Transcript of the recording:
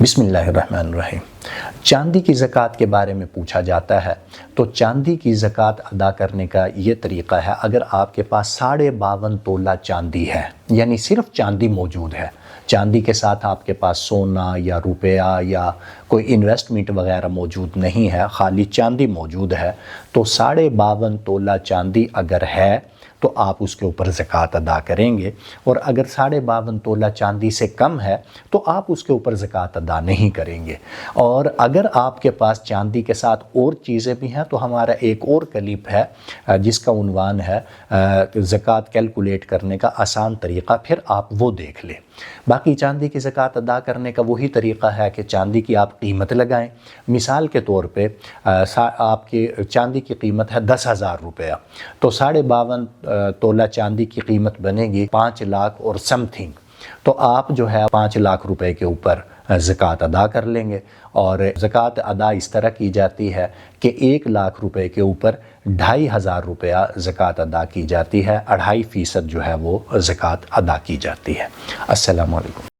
بسم اللہ الرحمن الرحیم۔ چاندی کی زکوٰۃ کے بارے میں پوچھا جاتا ہے تو چاندی کی زکوٰۃ ادا کرنے کا یہ طریقہ ہے، اگر آپ کے پاس 52.5 تولہ چاندی ہے، یعنی صرف چاندی موجود ہے، چاندی کے ساتھ آپ کے پاس سونا یا روپیہ یا کوئی انویسٹمنٹ وغیرہ موجود نہیں ہے، خالی چاندی موجود ہے، تو 52.5 تولہ چاندی اگر ہے تو آپ اس کے اوپر زکوٰۃ ادا کریں گے، اور اگر 52.5 تولہ چاندی سے کم ہے تو آپ اس کے اوپر زکوٰۃ ادا نہیں کریں گے۔ اور اگر آپ کے پاس چاندی کے ساتھ اور چیزیں بھی ہیں تو ہمارا ایک اور کلپ ہے جس کا عنوان ہے زکوٰۃ کیلکولیٹ کرنے کا آسان طریقہ، پھر آپ وہ دیکھ لیں۔ باقی چاندی کی زکوٰۃ ادا کرنے کا وہی طریقہ ہے کہ چاندی کی آپ قیمت لگائیں۔ مثال کے طور پہ آپ کی چاندی کی قیمت ہے 10,000 روپیہ، تو 52.5 تولہ چاندی کی قیمت بنے گی 5 لاکھ اور سم تھنگ، تو آپ جو ہے 5 لاکھ روپے کے اوپر زکوٰۃ ادا کر لیں گے۔ اور زکوٰۃ ادا اس طرح کی جاتی ہے کہ 1 لاکھ روپے کے اوپر 2,500 روپیہ زکوٰۃ ادا کی جاتی ہے، 2.5% جو ہے وہ زکوٰۃ ادا کی جاتی ہے۔ السلام علیکم۔